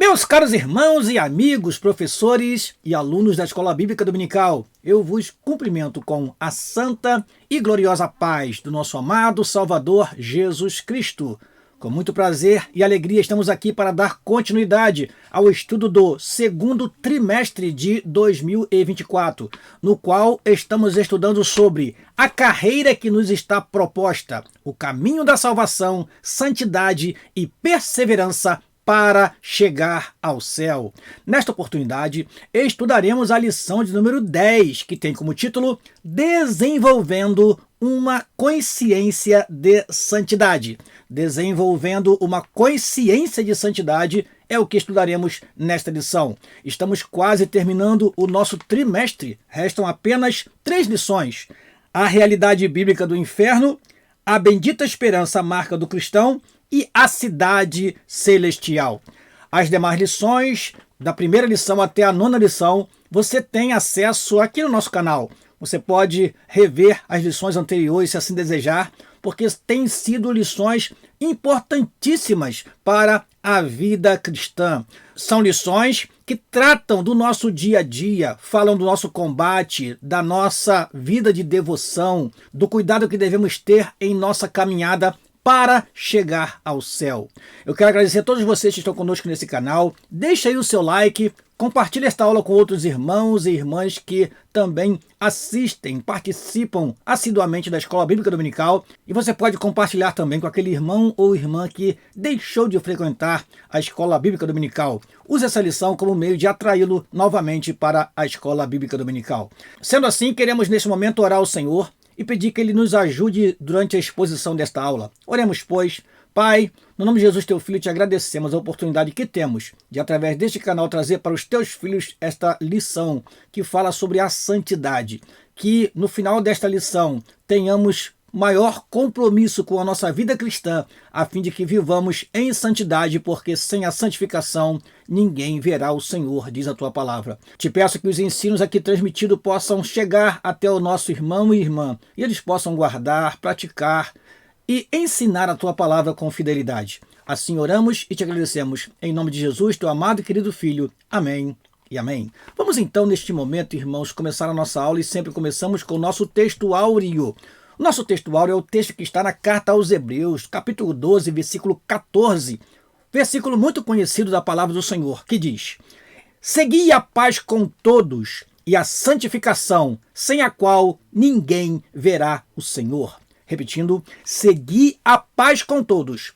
Meus caros irmãos e amigos, professores e alunos da Escola Bíblica Dominical, eu vos cumprimento com a santa e gloriosa paz do nosso amado Salvador Jesus Cristo. Com muito prazer e alegria estamos aqui para dar continuidade ao estudo do segundo trimestre de 2024, no qual estamos estudando sobre a carreira que nos está proposta, o caminho da salvação, santidade e perseverança para chegar ao céu. Nesta oportunidade, estudaremos a lição de número 10, que tem como título Desenvolvendo uma consciência de santidade. Desenvolvendo uma consciência de santidade é o que estudaremos nesta lição. Estamos quase terminando o nosso trimestre. Restam apenas 3 lições. A realidade bíblica do inferno, a bendita esperança marca do cristão e a cidade celestial. As demais lições, da primeira lição até a 9ª lição, você tem acesso aqui no nosso canal. Você pode rever as lições anteriores se assim desejar, porque têm sido lições importantíssimas para a vida cristã. São lições que tratam do nosso dia a dia, falam do nosso combate, da nossa vida de devoção, do cuidado que devemos ter em nossa caminhada para chegar ao céu. Eu quero agradecer a todos vocês que estão conosco nesse canal. Deixa aí o seu like, compartilhe esta aula com outros irmãos e irmãs que também assistem, participam assiduamente da Escola Bíblica Dominical, e você pode compartilhar também com aquele irmão ou irmã que deixou de frequentar a Escola Bíblica Dominical. Use essa lição como meio de atraí-lo novamente para a Escola Bíblica Dominical. Sendo assim, queremos neste momento orar ao Senhor e pedir que Ele nos ajude durante a exposição desta aula. Oremos, pois. Pai, no nome de Jesus, Teu Filho, te agradecemos a oportunidade que temos de, através deste canal, trazer para os Teus filhos esta lição que fala sobre a santidade. Que, no final desta lição, tenhamos maior compromisso com a nossa vida cristã, a fim de que vivamos em santidade, porque sem a santificação ninguém verá o Senhor, diz a Tua palavra. Te peço que os ensinos aqui transmitidos possam chegar até o nosso irmão e irmã, e eles possam guardar, praticar e ensinar a Tua palavra com fidelidade. Assim oramos e te agradecemos. Em nome de Jesus, Teu amado e querido Filho. Amém e amém. Vamos então, neste momento, irmãos, começar a nossa aula, e sempre começamos com o nosso texto áureo. O nosso texto áureo é o texto que está na carta aos Hebreus, capítulo 12, versículo 14, versículo muito conhecido da palavra do Senhor, que diz: Segui a paz com todos e a santificação, sem a qual ninguém verá o Senhor. Repetindo, segui a paz com todos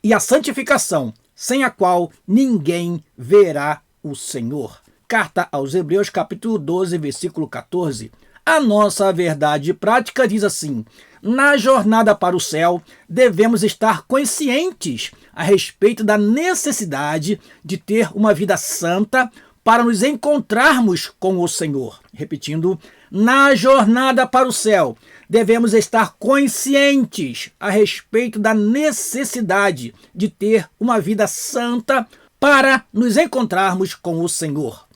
e a santificação, sem a qual ninguém verá o Senhor. Carta aos Hebreus, capítulo 12, versículo 14. A nossa verdade prática diz assim: na jornada para o céu, devemos estar conscientes a respeito da necessidade de ter uma vida santa para nos encontrarmos com o Senhor. Repetindo, na jornada para o céu, devemos estar conscientes a respeito da necessidade de ter uma vida santa para nos encontrarmos com o Senhor.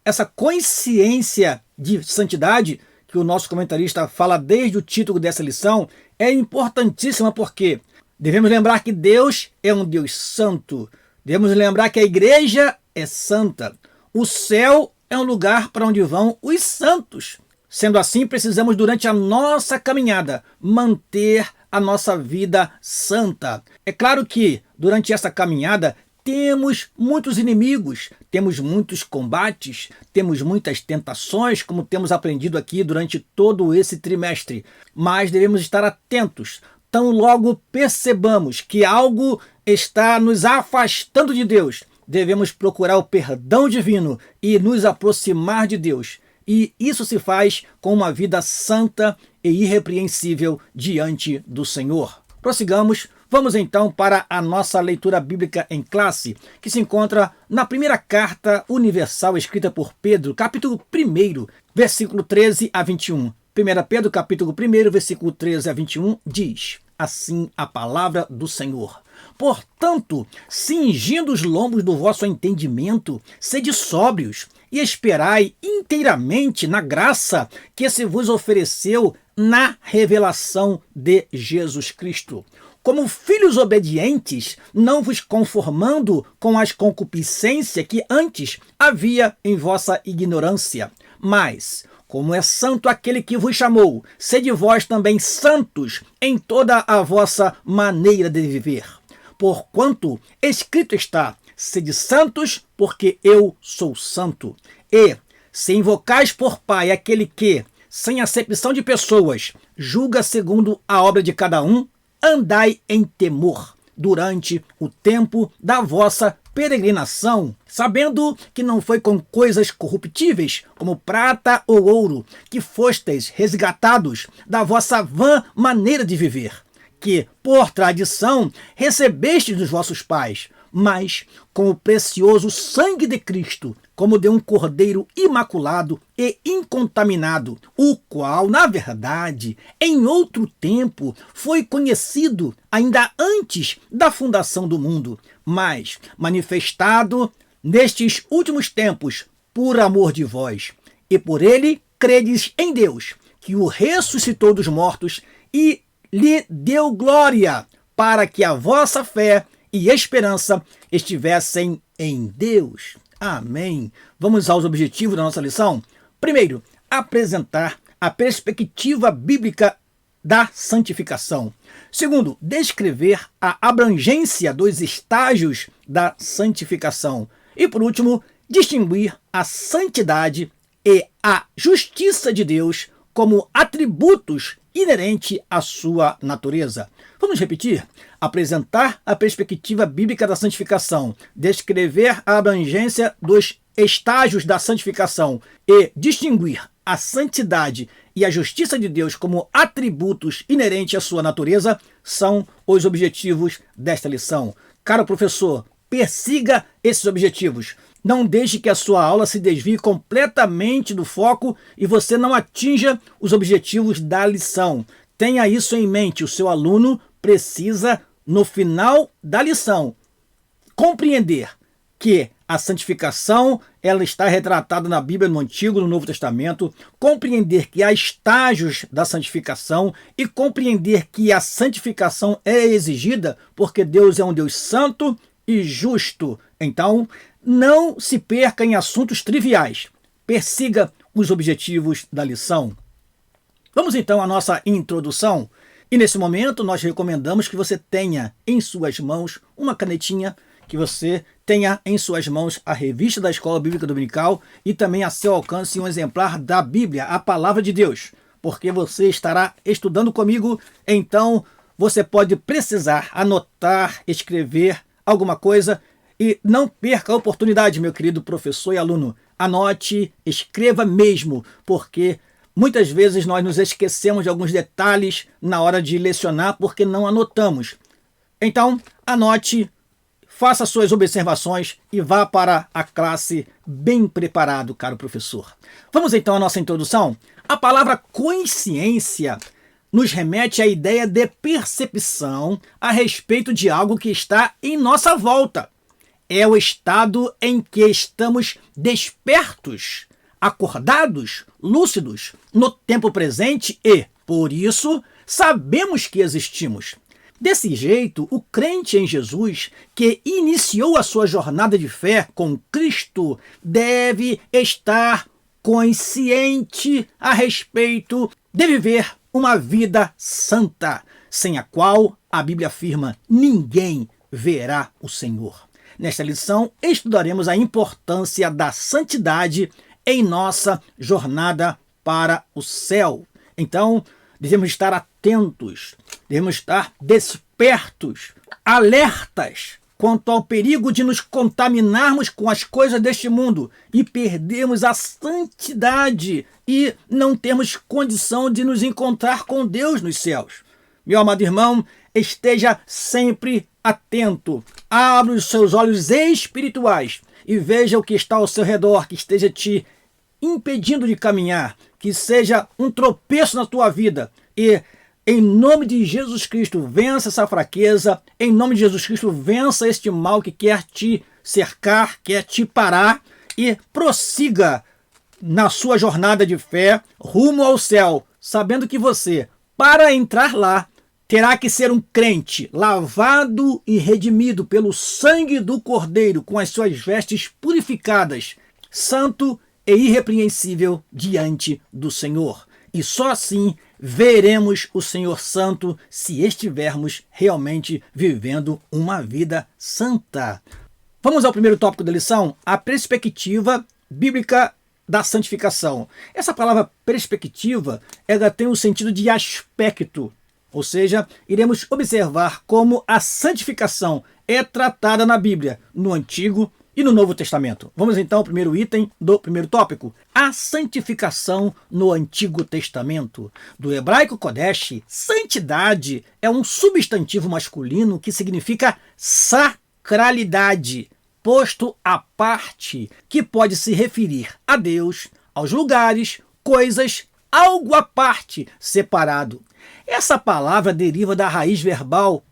Essa consciência de santidade que o nosso comentarista fala desde o título dessa lição, é importantíssima porque devemos lembrar que Deus é um Deus santo. Devemos lembrar que a igreja é santa. O céu é um lugar para onde vão os santos. Sendo assim, precisamos, durante a nossa caminhada, manter a nossa vida santa. É claro que, durante essa caminhada, temos muitos inimigos, temos muitos combates, temos muitas tentações, como temos aprendido aqui durante todo esse trimestre. Mas devemos estar atentos. Tão logo percebamos que algo está nos afastando de Deus, devemos procurar o perdão divino e nos aproximar de Deus. E isso se faz com uma vida santa e irrepreensível diante do Senhor. Prossigamos. Vamos então para a nossa leitura bíblica em classe, que se encontra na primeira carta universal escrita por Pedro, capítulo 1, versículo 13 a 21. 1 Pedro, capítulo 1, versículo 13 a 21, diz assim a palavra do Senhor: Portanto, cingindo os lombos do vosso entendimento, sede sóbrios e esperai inteiramente na graça que se vos ofereceu na revelação de Jesus Cristo. como filhos obedientes, não vos conformando com as concupiscências que antes havia em vossa ignorância. Mas, como é santo aquele que vos chamou, sede vós também santos em toda a vossa maneira de viver. Porquanto escrito está, sede santos, porque eu sou santo. E, se invocais por Pai aquele que, sem acepção de pessoas, julga segundo a obra de cada um, andai em temor durante o tempo da vossa peregrinação, sabendo que não foi com coisas corruptíveis, como prata ou ouro, que fostes resgatados da vossa vã maneira de viver, que, por tradição, recebestes dos vossos pais, mas com o precioso sangue de Cristo, como de um cordeiro imaculado e incontaminado, o qual, na verdade, em outro tempo foi conhecido ainda antes da fundação do mundo, mas manifestado nestes últimos tempos por amor de vós. E por ele credes em Deus, que o ressuscitou dos mortos e lhe deu glória, para que a vossa fé e esperança estivessem em Deus. Amém. Vamos aos objetivos da nossa lição? Primeiro, apresentar a perspectiva bíblica da santificação. Segundo, descrever a abrangência dos estágios da santificação. E por último, distinguir a santidade e a justiça de Deus como atributos inerentes à sua natureza. Vamos repetir? Apresentar a perspectiva bíblica da santificação, descrever a abrangência dos estágios da santificação e distinguir a santidade e a justiça de Deus como atributos inerentes à sua natureza são os objetivos desta lição. Caro professor, persiga esses objetivos. Não deixe que a sua aula se desvie completamente do foco e você não atinja os objetivos da lição. Tenha isso em mente. O seu aluno precisa, no final da lição, compreender que a santificação ela está retratada na Bíblia, no Antigo e no Novo Testamento, compreender que há estágios da santificação e compreender que a santificação é exigida porque Deus é um Deus santo e justo. Então, não se perca em assuntos triviais. Persiga os objetivos da lição. Vamos então à nossa introdução. E nesse momento nós recomendamos que você tenha em suas mãos uma canetinha, que você tenha em suas mãos a revista da Escola Bíblica Dominical e também a seu alcance um exemplar da Bíblia, a Palavra de Deus, porque você estará estudando comigo, então você pode precisar anotar, escrever alguma coisa e não perca a oportunidade, meu querido professor e aluno. Anote, escreva mesmo, porque muitas vezes nós nos esquecemos de alguns detalhes na hora de lecionar porque não anotamos. Então, anote, faça suas observações e vá para a classe bem preparado, caro professor. Vamos então à nossa introdução? A palavra consciência nos remete à ideia de percepção a respeito de algo que está em nossa volta. É o estado em que estamos despertos, acordados, lúcidos, no tempo presente e, por isso, sabemos que existimos. Desse jeito, o crente em Jesus, que iniciou a sua jornada de fé com Cristo, deve estar consciente a respeito de viver uma vida santa, sem a qual, a Bíblia afirma, ninguém verá o Senhor. Nesta lição, estudaremos a importância da santidade em nossa jornada para o céu. Então, devemos estar atentos, devemos estar despertos, alertas quanto ao perigo de nos contaminarmos com as coisas deste mundo e perdermos a santidade e não termos condição de nos encontrar com Deus nos céus. Meu amado irmão, esteja sempre atento, abra os seus olhos espirituais e veja o que está ao seu redor, que esteja te impedindo de caminhar, que seja um tropeço na tua vida e, em nome de Jesus Cristo, vença essa fraqueza, em nome de Jesus Cristo, vença este mal que quer te cercar, quer te parar e prossiga na sua jornada de fé rumo ao céu, sabendo que você, para entrar lá, terá que ser um crente lavado e redimido pelo sangue do Cordeiro, com as suas vestes purificadas, santo e irrepreensível diante do Senhor. E só assim veremos o Senhor Santo, se estivermos realmente vivendo uma vida santa. Vamos ao primeiro tópico da lição, a perspectiva bíblica da santificação. Essa palavra perspectiva, ela tem o sentido de aspecto, ou seja, iremos observar como a santificação é tratada na Bíblia, no Antigo e no Novo Testamento. Vamos então ao primeiro item do primeiro tópico, a santificação no Antigo Testamento. Do hebraico Kodesh, santidade é um substantivo masculino que significa sacralidade, posto à parte, que pode se referir a Deus, aos lugares, coisas, algo à parte, separado. Essa palavra deriva da raiz verbal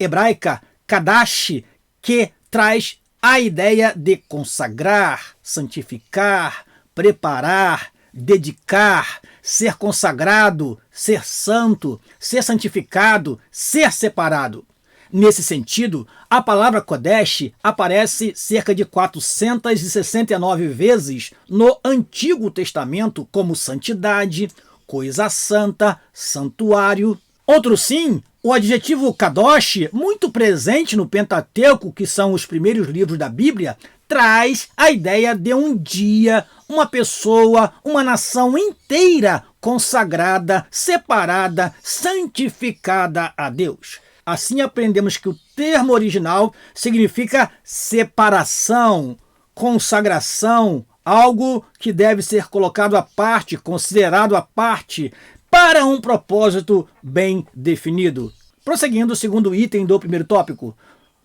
hebraica kadash, que traz a ideia de consagrar, santificar, preparar, dedicar, ser consagrado, ser santo, ser santificado, ser separado. Nesse sentido, a palavra Kodesh aparece cerca de 469 vezes no Antigo Testamento como santidade, coisa santa, santuário. Outro sim, o adjetivo Kadosh, muito presente no Pentateuco, que são os primeiros livros da Bíblia, traz a ideia de um dia, uma pessoa, uma nação inteira consagrada, separada, santificada a Deus. Assim aprendemos que o termo original significa separação, consagração, algo que deve ser colocado à parte, considerado à parte, para um propósito bem definido. Prosseguindo, o segundo item do primeiro tópico.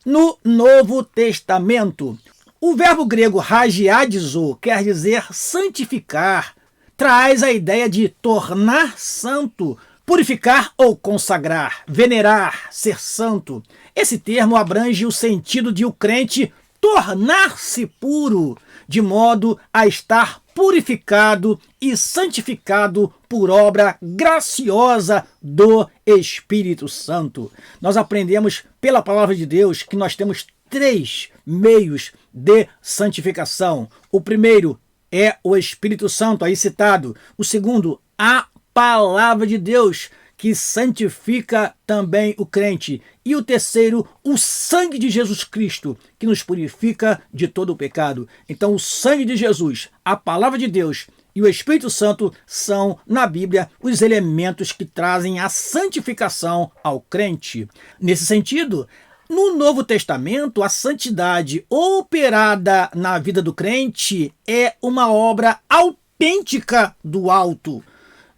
No Novo Testamento, o verbo grego hagiadizo quer dizer santificar, traz a ideia de tornar santo, purificar ou consagrar, venerar, ser santo. Esse termo abrange o sentido de o crente tornar-se puro, de modo a estar purificado e santificado por obra graciosa do Espírito Santo. Nós aprendemos pela palavra de Deus que nós temos 3 meios de santificação. O primeiro é o Espírito Santo, aí citado. O segundo, a palavra de Deus, que santifica também o crente. E o terceiro, o sangue de Jesus Cristo, que nos purifica de todo o pecado. Então, o sangue de Jesus, a palavra de Deus e o Espírito Santo são, na Bíblia, os elementos que trazem a santificação ao crente. Nesse sentido, no Novo Testamento, a santidade operada na vida do crente é uma obra autêntica do alto.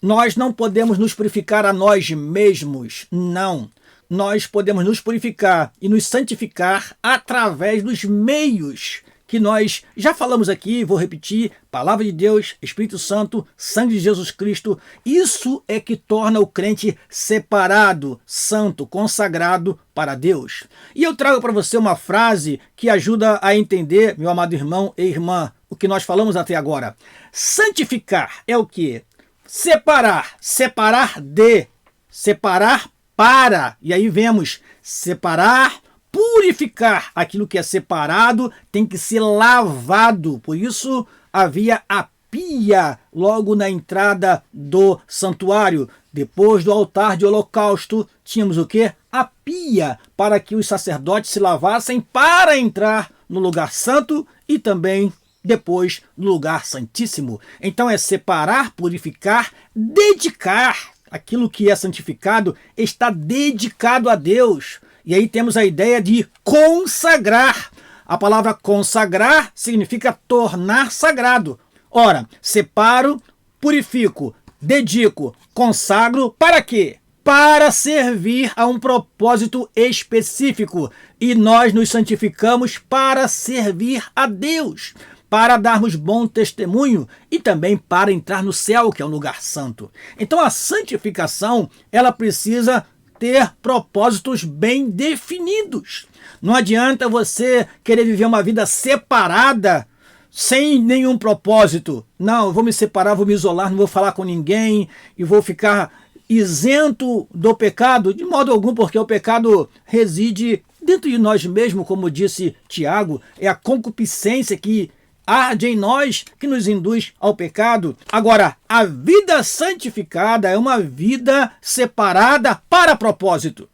Nós não podemos nos purificar a nós mesmos, não. Nós podemos nos purificar e nos santificar através dos meios que nós já falamos aqui, vou repetir: Palavra de Deus, Espírito Santo, sangue de Jesus Cristo. Isso é que torna o crente separado, santo, consagrado para Deus. E eu trago para você uma frase que ajuda a entender, meu amado irmão e irmã, o que nós falamos até agora. Santificar é o quê? Separar, separar de, separar para. E aí vemos separar, purificar. Aquilo que é separado tem que ser lavado. Por isso havia a pia logo na entrada do santuário. Depois do altar de holocausto, tínhamos o quê? A pia, para que os sacerdotes se lavassem para entrar no lugar santo e também depois no lugar santíssimo. Então é separar, purificar, dedicar. Aquilo que é santificado está dedicado a Deus. E aí temos a ideia de consagrar. A palavra consagrar significa tornar sagrado. Ora, separo, purifico, dedico, consagro, para quê? Para servir a um propósito específico. E nós nos santificamos para servir a Deus, para darmos bom testemunho e também para entrar no céu, que é um lugar santo. Então a santificação, ela precisa ter propósitos bem definidos. Não adianta você querer viver uma vida separada, sem nenhum propósito. Não, eu vou me separar, vou me isolar, não vou falar com ninguém e vou ficar isento do pecado? De modo algum, porque o pecado reside dentro de nós mesmos, como disse Tiago, é a concupiscência que arde em nós, que nos induz ao pecado. Agora, a vida santificada é uma vida separada para propósito.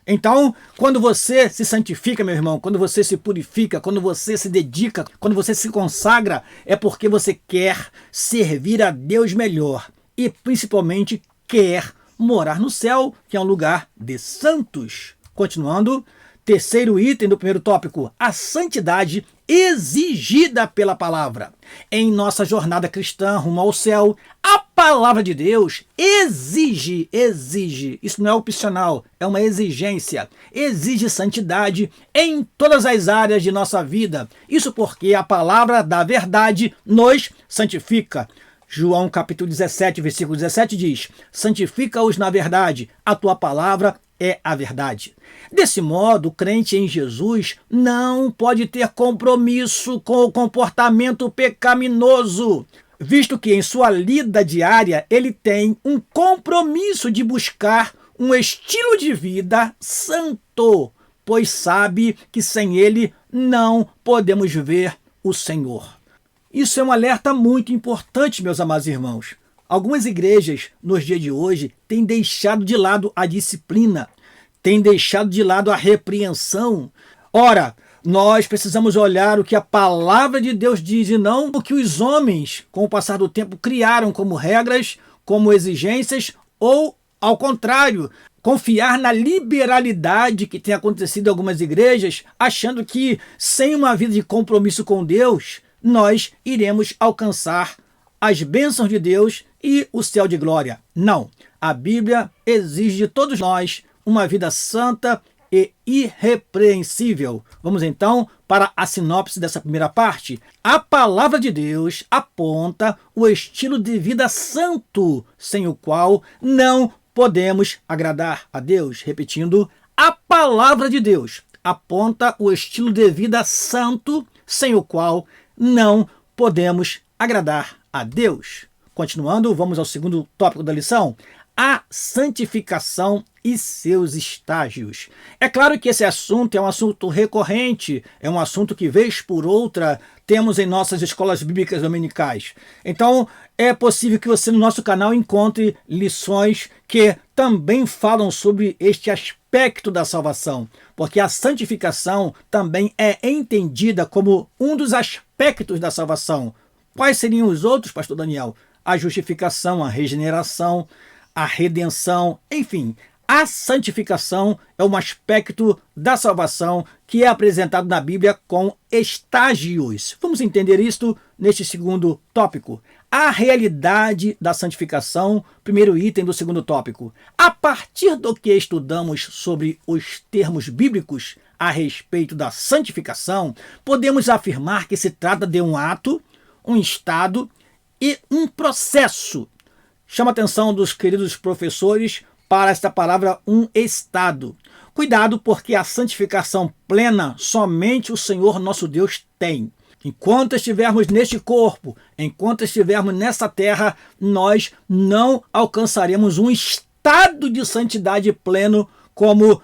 Então, quando você se santifica, meu irmão, quando você se purifica, quando você se dedica, quando você se consagra, é porque você quer servir a Deus melhor e principalmente quer morar no céu, que é um lugar de santos. Continuando, terceiro item do primeiro tópico, a santidade exigida pela palavra. Em nossa jornada cristã rumo ao céu, a palavra de Deus exige, isso não é opcional, é uma exigência, exige santidade em todas as áreas de nossa vida. Isso porque a palavra da verdade nos santifica. João capítulo 17, versículo 17 diz: santifica-os na verdade, a tua palavra é a verdade. Desse modo, o crente em Jesus não pode ter compromisso com o comportamento pecaminoso, visto que em sua lida diária ele tem um compromisso de buscar um estilo de vida santo, pois sabe que sem ele não podemos ver o Senhor. Isso é um alerta muito importante, meus amados irmãos. Algumas igrejas, nos dias de hoje, têm deixado de lado a disciplina, têm deixado de lado a repreensão. Ora, nós precisamos olhar o que a palavra de Deus diz e não o que os homens, com o passar do tempo, criaram como regras, como exigências, ou, ao contrário, confiar na liberalidade que tem acontecido em algumas igrejas, achando que, sem uma vida de compromisso com Deus, nós iremos alcançar as bênçãos de Deus e o céu de glória. Não. A Bíblia exige de todos nós uma vida santa e irrepreensível. Vamos então para a sinopse dessa primeira parte. A palavra de Deus aponta o estilo de vida santo, sem o qual não podemos agradar a Deus. Repetindo, a palavra de Deus aponta o estilo de vida santo, sem o qual não podemos agradar a Deus. Continuando, vamos ao segundo tópico da lição, a santificação e seus estágios. É claro que esse assunto é um assunto recorrente, é um assunto que, vez por outra, temos em nossas escolas bíblicas dominicais. Então, é possível que você no nosso canal encontre lições que também falam sobre este aspecto da salvação, porque a santificação também é entendida como um dos aspectos da salvação. Quais seriam os outros, pastor Daniel? A justificação, a regeneração, a redenção, enfim. A santificação é um aspecto da salvação que é apresentado na Bíblia com estágios. Vamos entender isto neste segundo tópico. A realidade da santificação, primeiro item do segundo tópico. A partir do que estudamos sobre os termos bíblicos a respeito da santificação, podemos afirmar que se trata de um ato, um estado e um processo. Chama a atenção dos queridos professores para esta palavra, um estado. Cuidado, porque a santificação plena somente o Senhor nosso Deus tem. Enquanto estivermos neste corpo, enquanto estivermos nessa terra, nós não alcançaremos um estado de santidade pleno como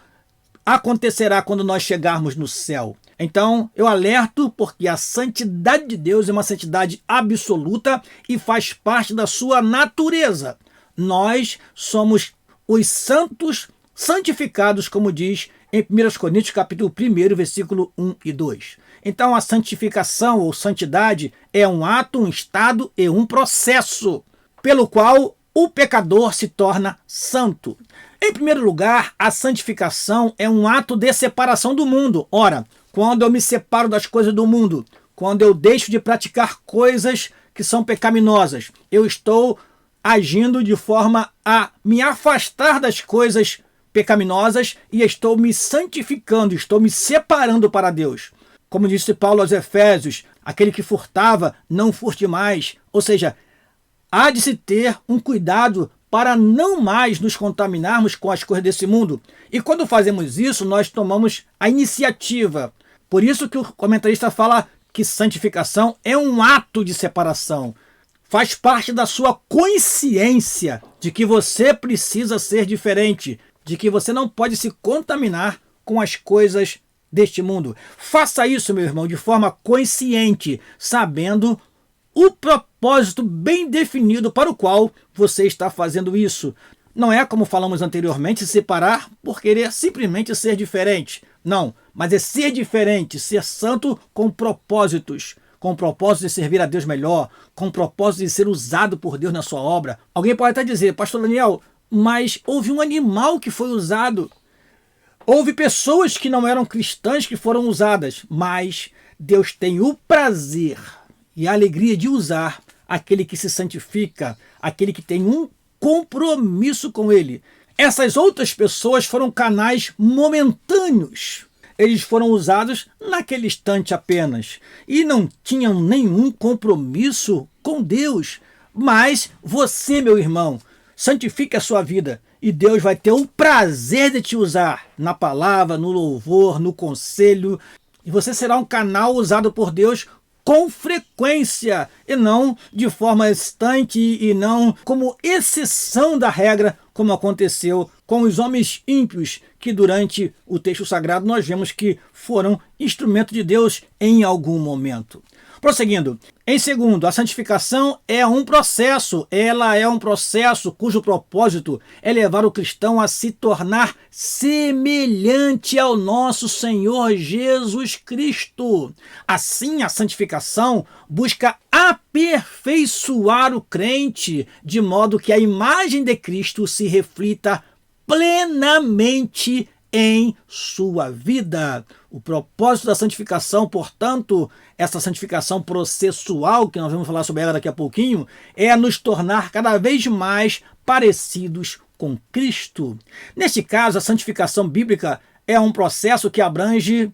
acontecerá quando nós chegarmos no céu. Então, eu alerto porque a santidade de Deus é uma santidade absoluta e faz parte da sua natureza. Nós somos os santos santificados, como diz em 1 Coríntios capítulo 1, versículo 1 e 2. Então, a santificação ou santidade é um ato, um estado e um processo pelo qual o pecador se torna santo. Em primeiro lugar, a santificação é um ato de separação do mundo. Ora, quando eu me separo das coisas do mundo, quando eu deixo de praticar coisas que são pecaminosas, eu estou agindo de forma a me afastar das coisas pecaminosas e estou me santificando, estou me separando para Deus. Como disse Paulo aos Efésios, aquele que furtava, não furte mais. Ou seja, há de se ter um cuidado para não mais nos contaminarmos com as coisas desse mundo. E quando fazemos isso, nós tomamos a iniciativa. Por isso que o comentarista fala que santificação é um ato de separação. Faz parte da sua consciência de que você precisa ser diferente, de que você não pode se contaminar com as coisas deste mundo. Faça isso, meu irmão, de forma consciente, sabendo o propósito bem definido para o qual você está fazendo isso. Não é, como falamos anteriormente, se separar por querer simplesmente ser diferente. Não, mas é ser diferente, ser santo com propósitos. Com o propósito de servir a Deus melhor, com o propósito de ser usado por Deus na sua obra. Alguém pode até dizer, pastor Daniel, mas houve um animal que foi usado. Houve pessoas que não eram cristãs que foram usadas, mas Deus tem o prazer e a alegria de usar aquele que se santifica, aquele que tem um compromisso com Ele. Essas outras pessoas foram canais momentâneos. Eles foram usados naquele instante apenas e não tinham nenhum compromisso com Deus. Mas você, meu irmão, santifique a sua vida e Deus vai ter o prazer de te usar na palavra, no louvor, no conselho. E você será um canal usado por Deus com frequência e não de forma instante e não como exceção da regra, como aconteceu com os homens ímpios, que durante o texto sagrado nós vemos que foram instrumento de Deus em algum momento. Prosseguindo, em segundo, a santificação é um processo, ela é um processo cujo propósito é levar o cristão a se tornar semelhante ao nosso Senhor Jesus Cristo. Assim, a santificação busca aperfeiçoar o crente, de modo que a imagem de Cristo se reflita plenamente em sua vida. O propósito da santificação, portanto, essa santificação processual, que nós vamos falar sobre ela daqui a pouquinho, é nos tornar cada vez mais parecidos com Cristo. Neste caso, a santificação bíblica é um processo que abrange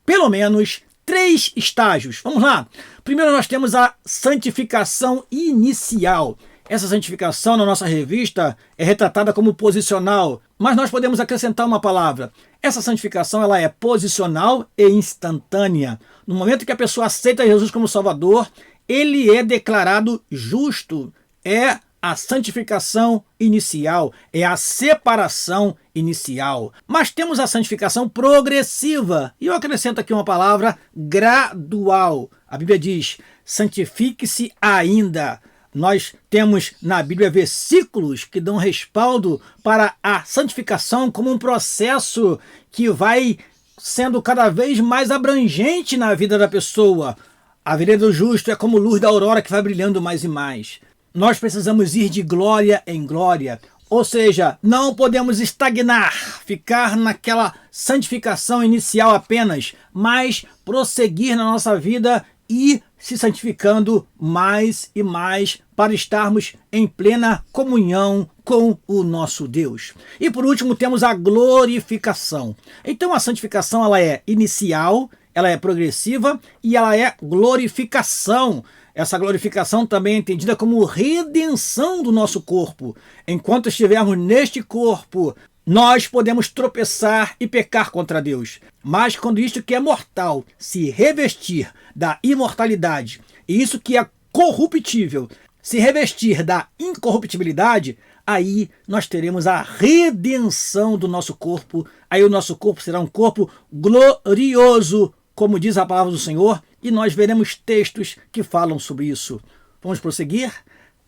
pelo menos 3 estágios. Vamos lá. Primeiro nós temos a santificação inicial. Essa santificação na nossa revista é retratada como posicional, mas nós podemos acrescentar uma palavra. Essa santificação ela é posicional e instantânea. No momento que a pessoa aceita Jesus como Salvador, ele é declarado justo. É a santificação inicial, é a separação inicial. Mas temos a santificação progressiva, e eu acrescento aqui uma palavra, gradual. A Bíblia diz, santifique-se ainda. Nós temos na Bíblia versículos que dão respaldo para a santificação como um processo que vai sendo cada vez mais abrangente na vida da pessoa. A vereda do justo é como luz da aurora que vai brilhando mais e mais. Nós precisamos ir de glória em glória, ou seja, não podemos estagnar, ficar naquela santificação inicial apenas, mas prosseguir na nossa vida e se santificando mais e mais para estarmos em plena comunhão com o nosso Deus. E por último temos a glorificação. Então a santificação ela é inicial, ela é progressiva e ela é glorificação. Essa glorificação também é entendida como redenção do nosso corpo. Enquanto estivermos neste corpo, nós podemos tropeçar e pecar contra Deus. Mas quando isto que é mortal se revestir da imortalidade, e isso que é corruptível se revestir da incorruptibilidade, aí nós teremos a redenção do nosso corpo. Aí o nosso corpo será um corpo glorioso, como diz a palavra do Senhor, e nós veremos textos que falam sobre isso. Vamos prosseguir?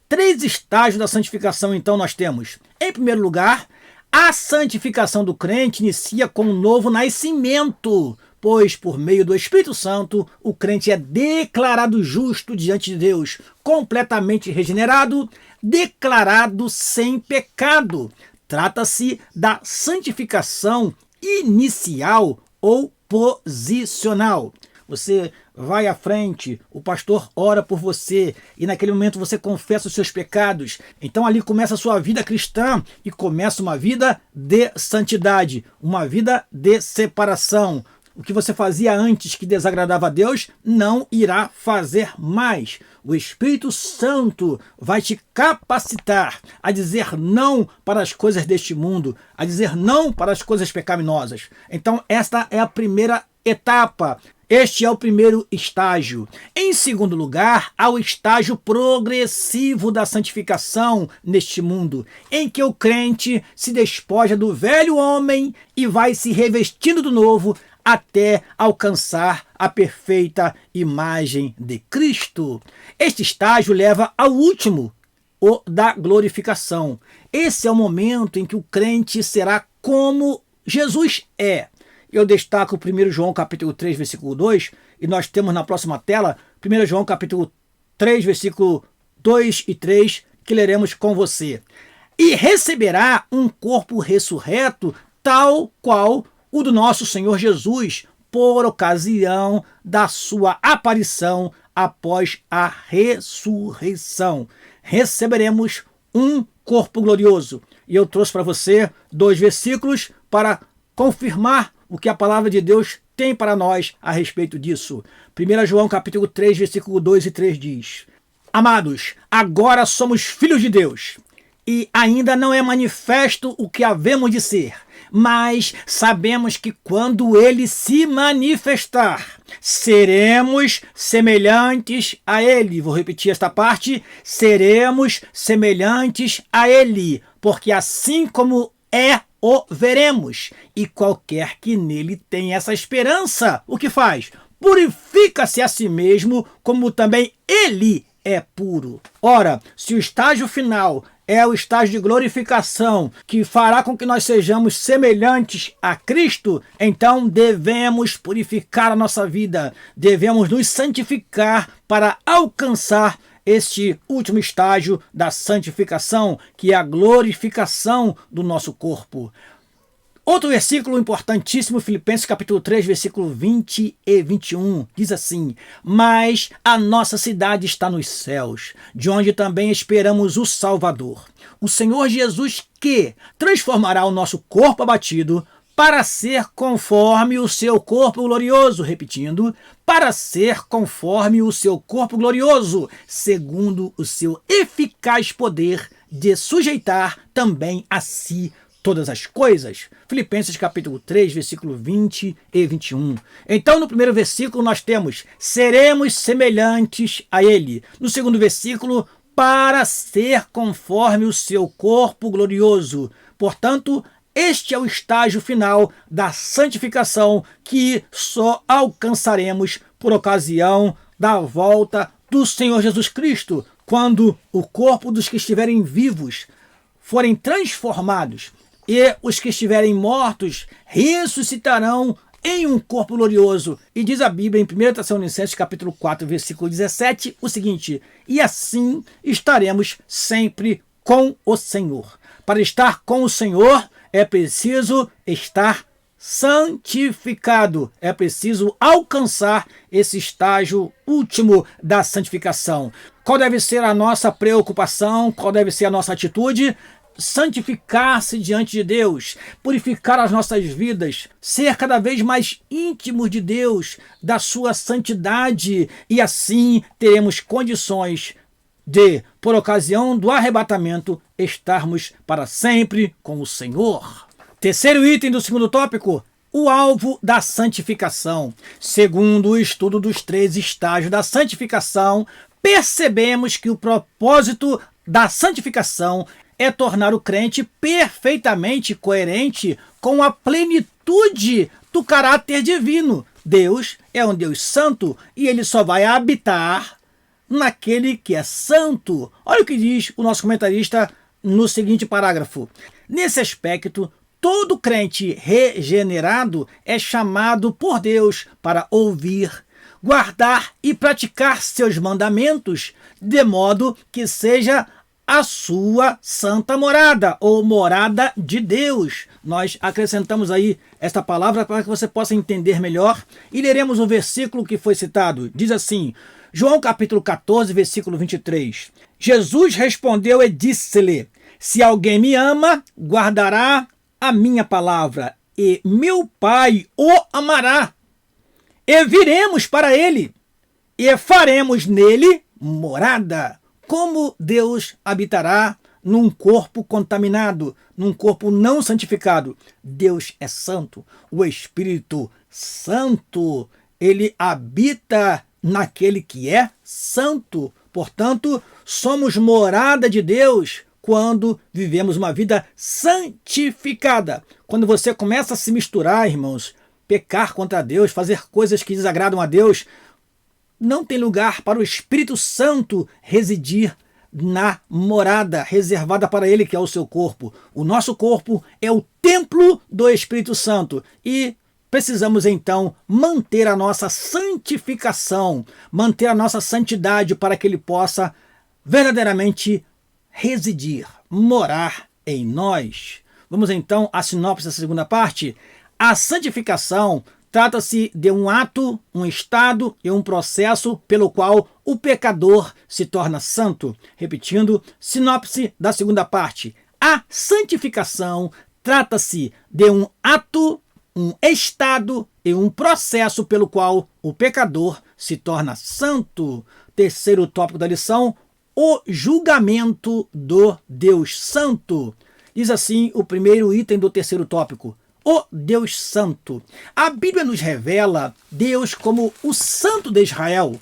3 estágios da santificação, então, nós temos. Em primeiro lugar, a santificação do crente inicia com um novo nascimento, pois por meio do Espírito Santo o crente é declarado justo diante de Deus, completamente regenerado, declarado sem pecado. Trata-se da santificação inicial ou posicional. Você vai à frente, o pastor ora por você e naquele momento você confessa os seus pecados. Então ali começa a sua vida cristã e começa uma vida de santidade, uma vida de separação. O que você fazia antes que desagradava a Deus, não irá fazer mais. O Espírito Santo vai te capacitar a dizer não para as coisas deste mundo, a dizer não para as coisas pecaminosas. Então esta é a primeira etapa. Este é o primeiro estágio. Em segundo lugar, há o estágio progressivo da santificação neste mundo, em que o crente se despoja do velho homem e vai se revestindo do novo até alcançar a perfeita imagem de Cristo. Este estágio leva ao último, o da glorificação. Esse é o momento em que o crente será como Jesus é. Eu destaco 1 João capítulo 3, versículo 2, e nós temos na próxima tela 1 João capítulo 3, versículo 2 e 3, que leremos com você. E receberá um corpo ressurreto, tal qual o do nosso Senhor Jesus, por ocasião da sua aparição após a ressurreição. Receberemos um corpo glorioso. E eu trouxe para você 2 versículos para confirmar o que a palavra de Deus tem para nós a respeito disso. 1 João capítulo 3, versículo 2 e 3 diz: Amados, agora somos filhos de Deus, e ainda não é manifesto o que havemos de ser, mas sabemos que quando ele se manifestar, seremos semelhantes a ele. Vou repetir esta parte: seremos semelhantes a ele, porque assim como o veremos. E qualquer que nele tem essa esperança, o que faz? Purifica-se a si mesmo, como também ele é puro. Ora, se o estágio final é o estágio de glorificação, que fará com que nós sejamos semelhantes a Cristo, então devemos purificar a nossa vida, devemos nos santificar para alcançar este último estágio da santificação, que é a glorificação do nosso corpo. Outro versículo importantíssimo, Filipenses capítulo 3, versículo 20 e 21, diz assim: Mas a nossa cidade está nos céus, de onde também esperamos o Salvador, o Senhor Jesus, que transformará o nosso corpo abatido para ser conforme o seu corpo glorioso, repetindo, para ser conforme o seu corpo glorioso, segundo o seu eficaz poder de sujeitar também a si todas as coisas. Filipenses capítulo 3, versículo 20 e 21. Então, no primeiro versículo nós temos: seremos semelhantes a ele. No segundo versículo, para ser conforme o seu corpo glorioso. Portanto, este é o estágio final da santificação que só alcançaremos por ocasião da volta do Senhor Jesus Cristo, quando o corpo dos que estiverem vivos forem transformados e os que estiverem mortos ressuscitarão em um corpo glorioso. E diz a Bíblia em 1 Tessalonicenses capítulo 4, versículo 17, o seguinte: e assim estaremos sempre com o Senhor. Para estar com o Senhor é preciso estar santificado. É preciso alcançar esse estágio último da santificação. Qual deve ser a nossa preocupação? Qual deve ser a nossa atitude? Santificar-se diante de Deus, purificar as nossas vidas, ser cada vez mais íntimos de Deus, da sua santidade, e assim teremos condições de, por ocasião do arrebatamento, estarmos para sempre com o Senhor. Terceiro item do segundo tópico: o alvo da santificação. Segundo o estudo dos 3 estágios da santificação, percebemos que o propósito da santificação é tornar o crente perfeitamente coerente com a plenitude do caráter divino. Deus é um Deus santo e ele só vai habitar naquele que é santo. Olha o que diz o nosso comentarista no seguinte parágrafo: nesse aspecto, todo crente regenerado é chamado por Deus para ouvir, guardar e praticar seus mandamentos, de modo que seja a sua santa morada, ou morada de Deus. Nós acrescentamos aí esta palavra para que você possa entender melhor, e leremos o versículo que foi citado. Diz assim, João capítulo 14, versículo 23. Jesus respondeu e disse-lhe: se alguém me ama, guardará a minha palavra, e meu Pai o amará, e viremos para ele, e faremos nele morada. Como Deus habitará num corpo contaminado, num corpo não santificado? Deus é santo, o Espírito Santo ele habita naquele que é santo. Portanto, somos morada de Deus quando vivemos uma vida santificada. Quando você começa a se misturar, irmãos, pecar contra Deus, fazer coisas que desagradam a Deus, não tem lugar para o Espírito Santo residir na morada reservada para ele, que é o seu corpo. O nosso corpo é o templo do Espírito Santo e precisamos então manter a nossa santificação, manter a nossa santidade para que ele possa verdadeiramente residir, morar em nós. Vamos então à sinopse da segunda parte. A santificação trata-se de um ato, um estado e um processo pelo qual o pecador se torna santo. Repetindo, sinopse da segunda parte. A santificação trata-se de um ato, um estado e um processo pelo qual o pecador se torna santo. Terceiro tópico da lição, o julgamento do Deus Santo. Diz assim o primeiro item do terceiro tópico. O Deus Santo. A Bíblia nos revela Deus como o Santo de Israel,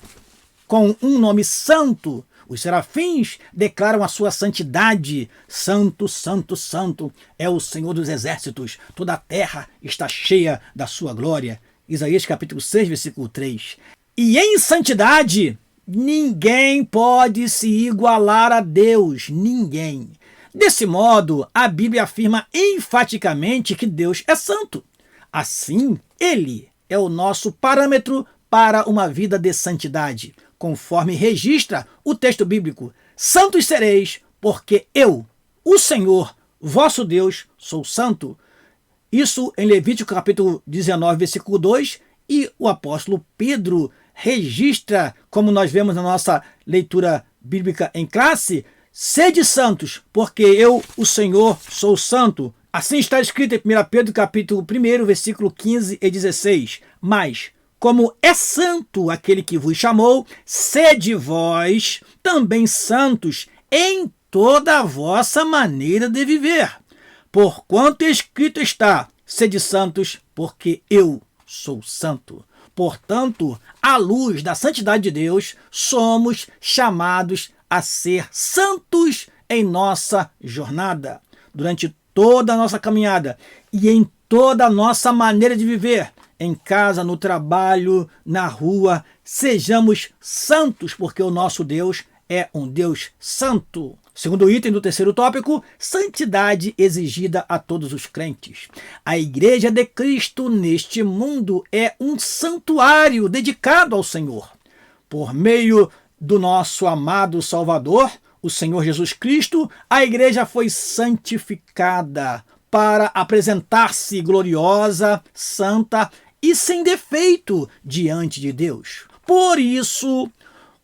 com um nome santo. Os serafins declaram a sua santidade. Santo, santo, santo é o Senhor dos exércitos. Toda a terra está cheia da sua glória. Isaías capítulo 6, versículo 3. E em santidade, ninguém pode se igualar a Deus. Ninguém. Desse modo, a Bíblia afirma enfaticamente que Deus é santo. Assim, ele é o nosso parâmetro para uma vida de santidade, conforme registra o texto bíblico. Santos sereis, porque eu, o Senhor, vosso Deus, sou santo. Isso em Levítico capítulo 19, versículo 2, e o apóstolo Pedro registra, como nós vemos na nossa leitura bíblica em classe, sede santos, porque eu, o Senhor, sou santo. Assim está escrito em 1 Pedro capítulo 1, versículo 15 e 16. Mas, como é santo aquele que vos chamou, sede vós também santos em toda a vossa maneira de viver. Porquanto escrito está, sede santos, porque eu sou santo. Portanto, à luz da santidade de Deus, somos chamados a ser santos em nossa jornada, durante toda a nossa caminhada e em toda a nossa maneira de viver, em casa, no trabalho, na rua, sejamos santos, porque o nosso Deus é um Deus santo. Segundo item do terceiro tópico, santidade exigida a todos os crentes. A Igreja de Cristo neste mundo é um santuário dedicado ao Senhor. Por meio do nosso amado Salvador, o Senhor Jesus Cristo, a igreja foi santificada para apresentar-se gloriosa, santa e sem defeito diante de Deus. Por isso,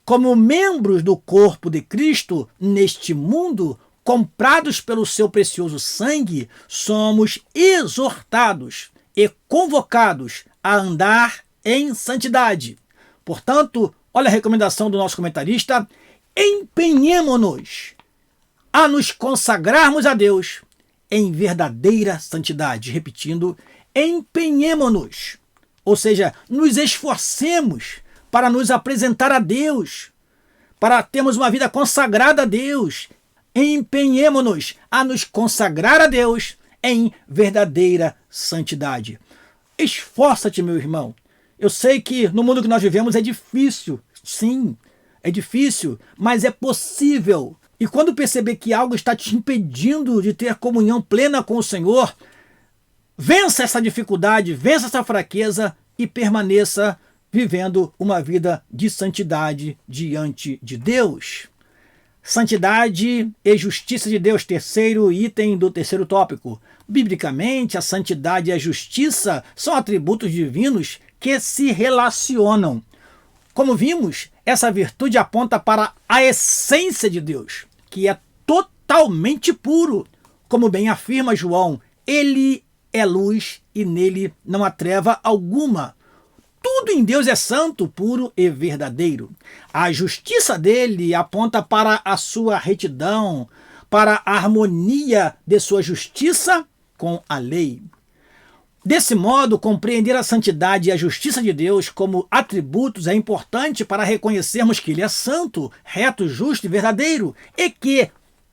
como membros do corpo de Cristo neste mundo, comprados pelo seu precioso sangue, somos exortados e convocados a andar em santidade. Portanto, olha a recomendação do nosso comentarista: empenhemo-nos a nos consagrarmos a Deus em verdadeira santidade. Repetindo, empenhemo-nos, ou seja, nos esforcemos para nos apresentar a Deus, para termos uma vida consagrada a Deus. Empenhemo-nos a nos consagrar a Deus em verdadeira santidade. Esforça-te, meu irmão. Eu sei que no mundo que nós vivemos é difícil. Sim, é difícil, mas é possível. E quando perceber que algo está te impedindo de ter comunhão plena com o Senhor, vença essa dificuldade, vença essa fraqueza e permaneça vivendo uma vida de santidade diante de Deus. Santidade e justiça de Deus, terceiro item do terceiro tópico. Biblicamente, a santidade e a justiça são atributos divinos que se relacionam. Como vimos, essa virtude aponta para a essência de Deus, que é totalmente puro. Como bem afirma João, ele é luz e nele não há treva alguma. Tudo em Deus é santo, puro e verdadeiro. A justiça dele aponta para a sua retidão, para a harmonia de sua justiça com a lei. Desse modo, compreender a santidade e a justiça de Deus como atributos é importante para reconhecermos que Ele é santo, reto, justo e verdadeiro, e que,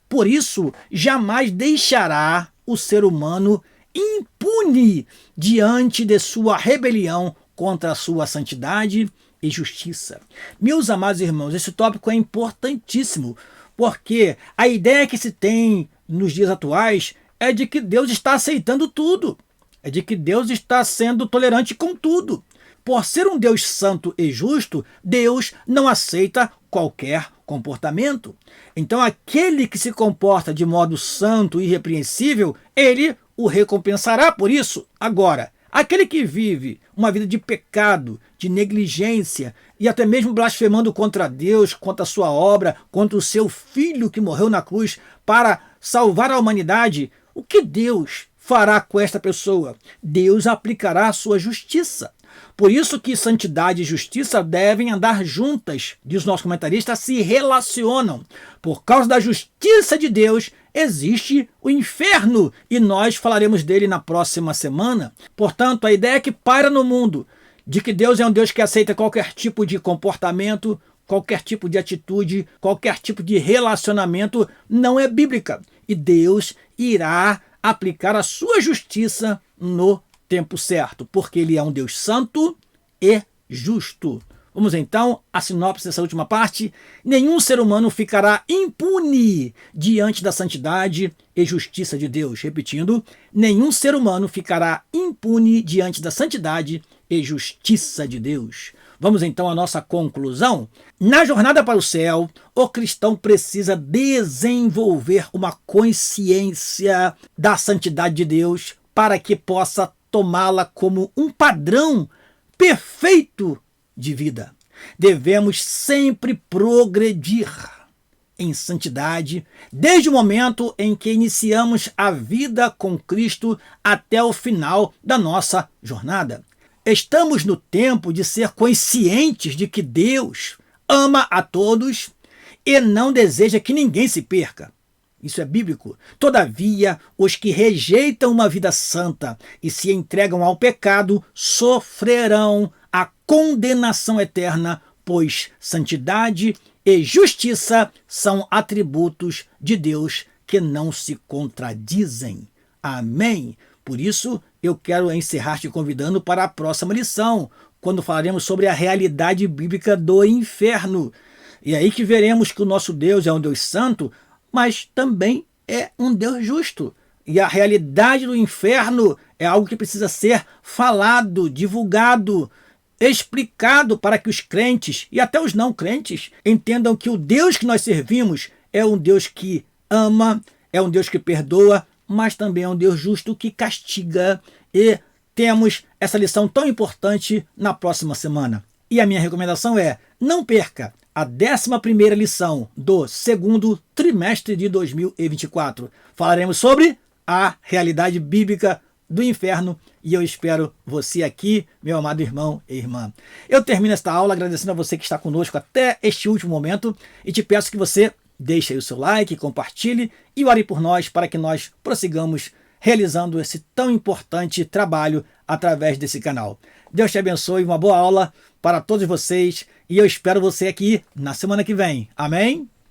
por isso, jamais deixará o ser humano impune diante de sua rebelião contra a sua santidade e justiça. Meus amados irmãos, esse tópico é importantíssimo, porque a ideia que se tem nos dias atuais é de que Deus está aceitando tudo. É de que Deus está sendo tolerante com tudo. Por ser um Deus santo e justo, Deus não aceita qualquer comportamento. Então, aquele que se comporta de modo santo e irrepreensível, ele o recompensará por isso. Agora, aquele que vive uma vida de pecado, de negligência e até mesmo blasfemando contra Deus, contra a sua obra, contra o seu filho que morreu na cruz para salvar a humanidade, o que Deus fará com esta pessoa? Deus aplicará a sua justiça. Por isso que santidade e justiça devem andar juntas, diz o nosso comentarista, se relacionam. Por causa da justiça de Deus, existe o inferno, e nós falaremos dele na próxima semana. Portanto, a ideia que paira no mundo de que Deus é um Deus que aceita qualquer tipo de comportamento, qualquer tipo de atitude, qualquer tipo de relacionamento, não é bíblica. E Deus irá aplicar a sua justiça no tempo certo, porque Ele é um Deus santo e justo. Vamos então à sinopse dessa última parte. Nenhum ser humano ficará impune diante da santidade e justiça de Deus. Repetindo, nenhum ser humano ficará impune diante da santidade e justiça de Deus. Vamos então à nossa conclusão. Na jornada para o céu, o cristão precisa desenvolver uma consciência da santidade de Deus para que possa tomá-la como um padrão perfeito de vida. Devemos sempre progredir em santidade desde o momento em que iniciamos a vida com Cristo até o final da nossa jornada. Estamos no tempo de ser conscientes de que Deus ama a todos e não deseja que ninguém se perca. Isso é bíblico. Todavia, os que rejeitam uma vida santa e se entregam ao pecado sofrerão a condenação eterna, pois santidade e justiça são atributos de Deus que não se contradizem. Amém? Por isso, eu quero encerrar te convidando para a próxima lição, quando falaremos sobre a realidade bíblica do inferno. E aí que veremos que o nosso Deus é um Deus santo, mas também é um Deus justo. E a realidade do inferno é algo que precisa ser falado, divulgado, explicado para que os crentes e até os não crentes entendam que o Deus que nós servimos é um Deus que ama, é um Deus que perdoa, mas também é um Deus justo que castiga. E temos essa lição tão importante na próxima semana. E a minha recomendação é: não perca a 11ª lição do 2º trimestre de 2024. Falaremos sobre a realidade bíblica do inferno e eu espero você aqui, meu amado irmão e irmã. Eu termino esta aula agradecendo a você que está conosco até este último momento e te peço que você deixe aí o seu like, compartilhe e ore por nós para que nós prossigamos realizando esse tão importante trabalho através desse canal. Deus te abençoe, uma boa aula para todos vocês e eu espero você aqui na semana que vem. Amém?